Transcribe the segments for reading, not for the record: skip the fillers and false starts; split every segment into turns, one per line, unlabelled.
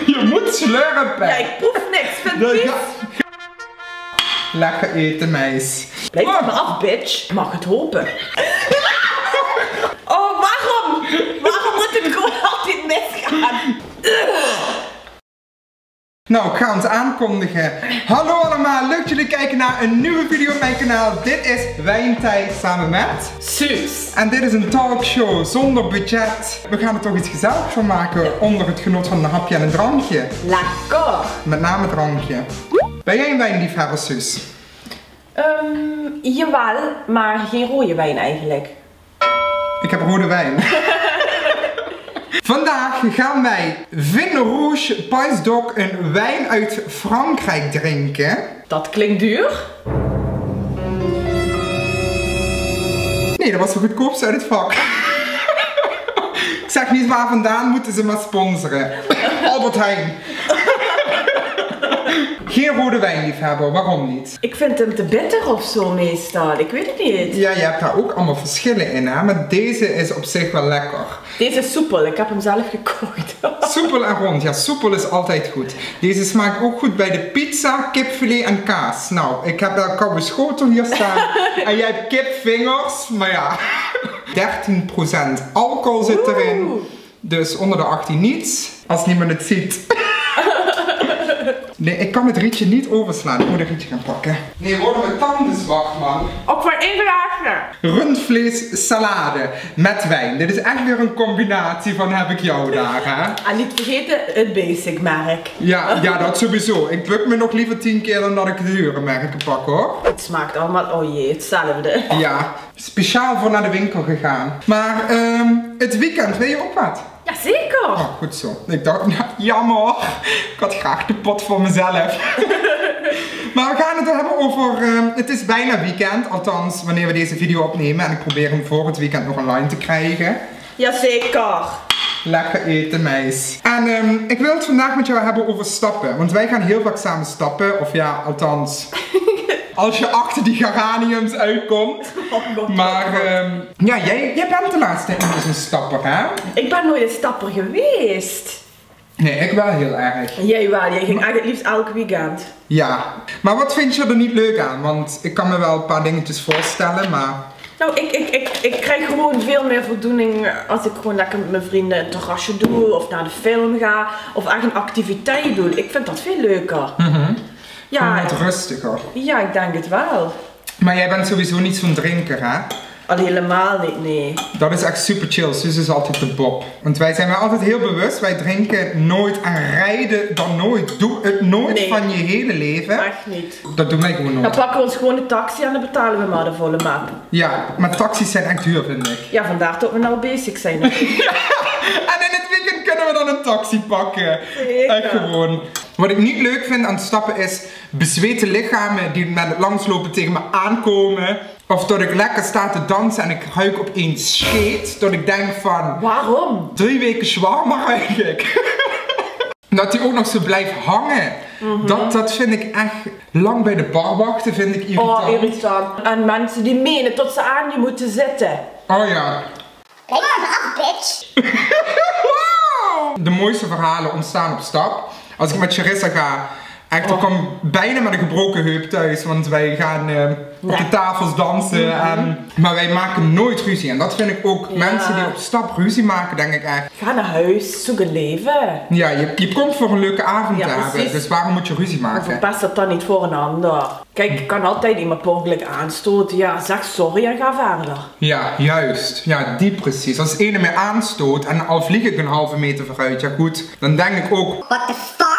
Je moet slurpen.
Ja, ik proef niks. Vind je?
Lekker eten, meis.
Blijf van me af, bitch. Mag het hopen. Oh, waarom? Waarom moet het gewoon altijd misgaan?
Nou, ik ga ons aankondigen. Hallo allemaal, leuk dat jullie kijken naar een nieuwe video op mijn kanaal. Dit is Wijntijd samen met
Suus.
En dit is een talkshow zonder budget. We gaan er toch iets gezelligs van maken onder het genot van een hapje en een drankje.
Lekker.
Met name drankje. Ben jij een wijnliefhebber, Suus?
Jawel, maar geen rode wijn eigenlijk.
Ik heb rode wijn. Vandaag gaan wij Vin Rouge Pays d'Oc, een wijn uit Frankrijk, drinken.
Dat klinkt duur.
Nee, dat was de goedkoopste uit het vak. Ik zeg niet waar vandaan, moeten ze maar sponsoren. Albert Heijn. Geen rode wijnliefhebber, waarom niet?
Ik vind hem te bitter of zo meestal, ik weet het niet.
Ja, je hebt daar ook allemaal verschillen in, hè? Maar deze is op zich wel lekker.
Deze is soepel, ik heb hem zelf gekocht.
Soepel en rond, ja, soepel is altijd goed. Deze smaakt ook goed bij de pizza, kipfilet en kaas. Nou, ik heb daar een koude schotel hier staan en jij hebt kipvingers, maar ja. 13% alcohol zit erin, dus onder de 18 niets, als niemand het ziet. Nee, ik kan het rietje niet overslaan. Ik moet een rietje gaan pakken. Nee, worden mijn tanden zwak, man.
Ook voor één glaasje.
Rundvlees salade met wijn. Dit is echt weer een combinatie van heb ik jou daar, hè?
En niet vergeten het basic merk.
Ja, dat sowieso. Ik buk me nog liever 10 keer dan dat ik de dure merken pak, hoor.
Het smaakt allemaal, oh jee, hetzelfde.
Ja, speciaal voor naar de winkel gegaan. Maar het weekend, wil je ook wat?
Jazeker.
Oh, goed zo. Ik dacht, nou, jammer. Ik had graag de pot voor mezelf. Maar we gaan het hebben over, het is bijna weekend. Althans, wanneer we deze video opnemen. En ik probeer hem voor het weekend nog online te krijgen.
Jazeker.
Lekker eten, meis. En ik wil het vandaag met jou hebben over stappen. Want wij gaan heel vaak samen stappen. Of ja, althans... Als je achter die geraniums uitkomt. Maar ja, jij bent de laatste tijd dus een stapper, hè?
Ik ben nooit een stapper geweest.
Nee, ik wel heel erg.
Jij wel, jij ging eigenlijk liefst elk weekend.
Ja, maar wat vind je er niet leuk aan? Want ik kan me wel een paar dingetjes voorstellen, maar...
Nou, ik krijg gewoon veel meer voldoening als ik gewoon lekker met mijn vrienden een terrasje doe. Of naar de film ga. Of echt een activiteit doe. Ik vind dat veel leuker. Ja,
wat rustiger.
Ja, ik denk het wel.
Maar jij bent sowieso niet zo'n drinker, hè?
Al helemaal niet, nee.
Dat is echt super chill. Suus is altijd de Bob. Want wij zijn altijd heel bewust. Wij drinken nooit en rijden dan nooit. Doe het nooit van je hele leven.
Echt niet.
Dat doen wij gewoon nooit.
Dan pakken we ons gewoon de taxi en dan betalen we maar de volle map.
Ja, maar taxis zijn echt duur, vind ik.
Ja, vandaar dat we nou basic zijn.
En in het weekend kunnen we dan een taxi pakken.
Zeker.
Echt gewoon. Wat ik niet leuk vind aan het stappen is bezweten lichamen die met het langslopen tegen me aankomen. Of dat ik lekker sta te dansen en ik ruik opeens scheet. Dat ik denk van...
Waarom?
3 weken shawarma ruik ik. Dat die ook nog zo blijft hangen. Dat vind ik echt... Lang bij de bar wachten vind ik irritant.
Oh, irritant. En mensen die menen tot ze aan je moeten zitten.
Oh ja.
Kijk maar af, bitch.
Wow. De mooiste verhalen ontstaan op stap. Als ik met Charissa ga... Echt, ik kom bijna met een gebroken heup thuis, want wij gaan op de tafels dansen. Maar wij maken nooit ruzie. En dat vind ik ook, mensen die op stap ruzie maken, denk ik echt.
Ga naar huis, zoek een leven.
Ja, je komt voor een leuke avond te hebben, dus waarom moet je ruzie maken?
Verpest dat dan niet voor een ander. Kijk, je kan altijd iemand per ongeluk aanstoten. Ja, zeg sorry en ga verder.
Ja, juist. Ja, die precies. Als ene me aanstoot en al vlieg ik een halve meter vooruit, ja goed, dan denk ik ook...
What the fuck?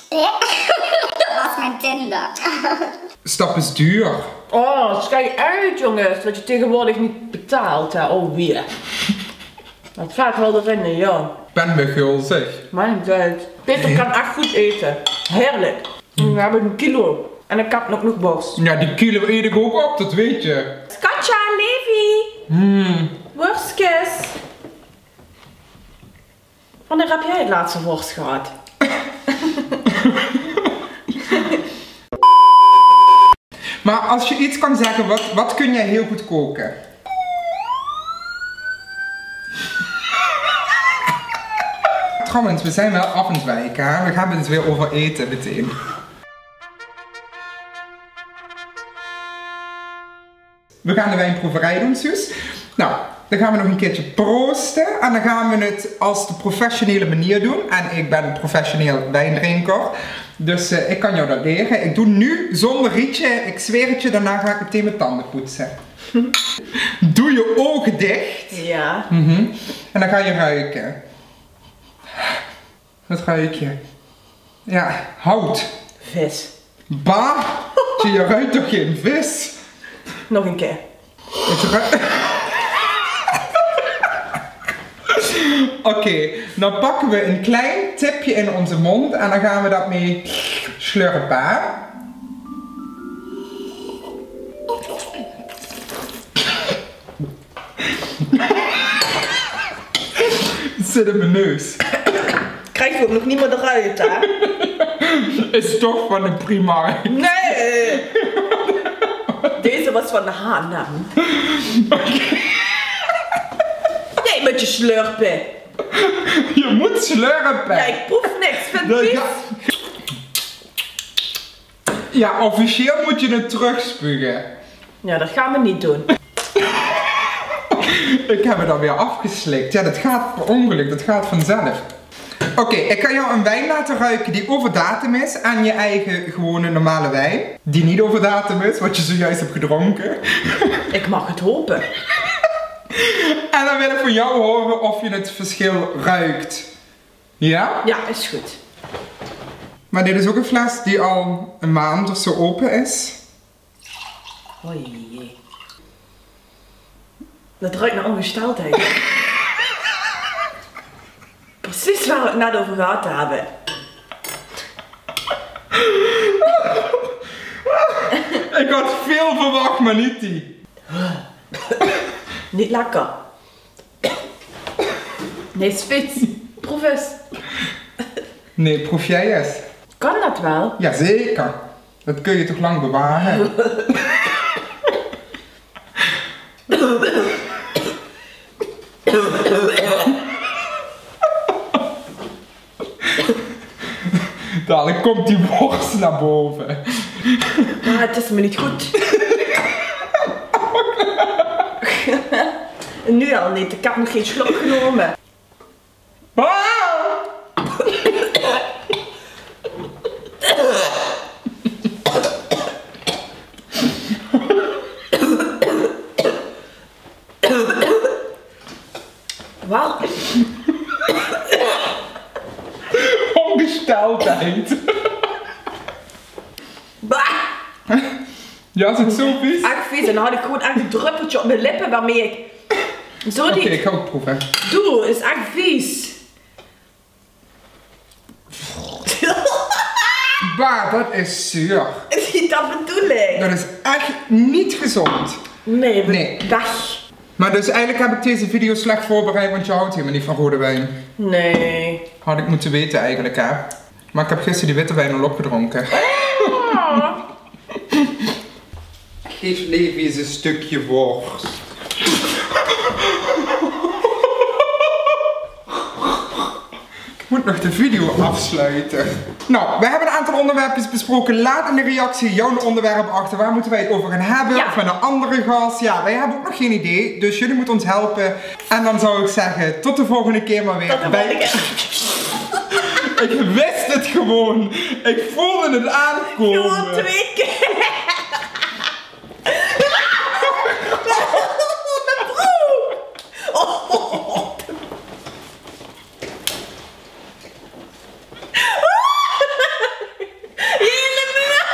Dat was mijn Tinder.
Stap is duur.
Oh, schijk uit jongens, dat je tegenwoordig niet betaalt. Hè. Oh weer. Dat gaat wel erin, ja.
Ben me gulzig.
Mijn tijd. Peter kan echt goed eten. Heerlijk. We hebben 1 kilo. En ik heb nog genoeg borst.
Ja, die kilo eet ik ook op, dat weet je.
Katja, Levi. Worstjes. Wanneer heb jij het laatste worst gehad?
Maar als je iets kan zeggen, wat kun jij heel goed koken? trouwens, we zijn wel af aan het wijken, hè? We gaan het weer over eten meteen. We gaan de wijnproeverij doen, Suus. Nou, dan gaan we nog een keertje proosten. En dan gaan we het als de professionele manier doen. En ik ben een professioneel wijndrinker. Dus ik kan jou dat leren. Ik doe nu zonder rietje. Ik zweer het je, daarna ga ik meteen mijn tanden poetsen. Doe je ogen dicht.
Ja.
En dan ga je ruiken. Wat ruik je? Ja, hout.
Vis.
Bah, je ruikt toch geen vis?
Nog een keer.
Oké, dan pakken we een klein tipje in onze mond en dan gaan we dat mee slurpen. Het zit in mijn neus.
Krijg je ook nog niet meer eruit, hè?
Is toch van de Primark.
Nee! Deze was van de H&M. Nee, met je slurpen.
Je moet slurpen.
Ja, ik proef niks. Vind
Dat-
vies.
ja. Ja, officieel moet je het terugspugen.
Ja, dat gaan we niet doen.
Ik heb het alweer afgeslikt. Ja, dat gaat per ongeluk, dat gaat vanzelf. Oké, ik kan jou een wijn laten ruiken die over datum is aan je eigen gewone normale wijn. Die niet over datum is, wat je zojuist hebt gedronken.
Ik mag het hopen.
En dan wil ik van jou horen of je het verschil ruikt. Ja?
Ja, is goed.
Maar dit is ook een fles die al een maand of zo open is.
Oei. Dat ruikt naar ongesteldheid. Precies waar we het net over gehad hebben.
Ik had veel verwacht, maar niet die.
Niet lekker. Nee, spits. Proef eens.
Nee, proef jij eens.
Kan dat wel?
Jazeker. Dat kun je toch lang bewaren. Dadelijk komt die worst naar boven.
Maar het is me niet goed. Nu al niet, ik heb nog geen slok genomen.
Ah!
Wel,
Ongesteldheid.
bah,
Ja, is het zo vies?
echt vies. En dan had ik gewoon echt een druppeltje op mijn lippen waarmee ik zo
Oké,
die
ik ga ook proeven.
doe. Is echt vies.
Bah, dat is zuur.
Dat bedoel ik.
Dat is echt niet gezond.
Nee,
Nee.
weg.
Maar dus eigenlijk heb ik deze video slecht voorbereid, want je houdt helemaal niet van rode wijn.
Nee.
Had ik moeten weten eigenlijk, hè. Maar ik heb gisteren die witte wijn al opgedronken. Geef Levi eens een stukje worst. Ik moet nog de video afsluiten. Nou, we hebben een aantal onderwerpjes besproken. Laat in de reactie jouw onderwerp achter. Waar moeten wij het over gaan hebben?
Ja.
Of met een andere gast? Ja, wij hebben ook nog geen idee. Dus jullie moeten ons helpen. En dan zou ik zeggen, tot de volgende keer maar weer.
Tot de volgende keer.
Ik wist het gewoon. Ik voelde het aankomen.
Gewoon 2 keer. Mijn broek. Oh. Hele muur.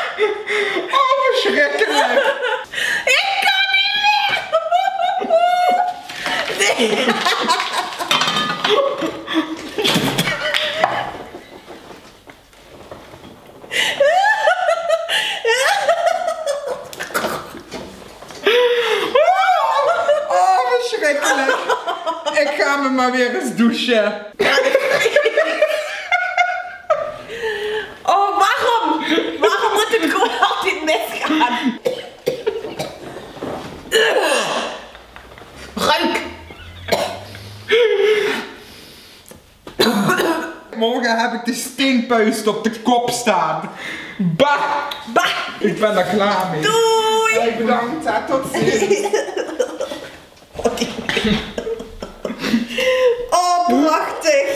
Oh, verschrikkelijk.
Ik kan niet meer. Nee.
Oh, verschrikkelijk. Ik ga me maar weer eens douchen.
Oh, waarom? Waarom moet het gewoon altijd misgaan? Ruik.
morgen heb ik de steenpuist op de kop staan. Bah!
Bah!
Ik ben er klaar mee.
Doei!
Hey, bedankt, hè. Tot ziens.
Oh, prachtig!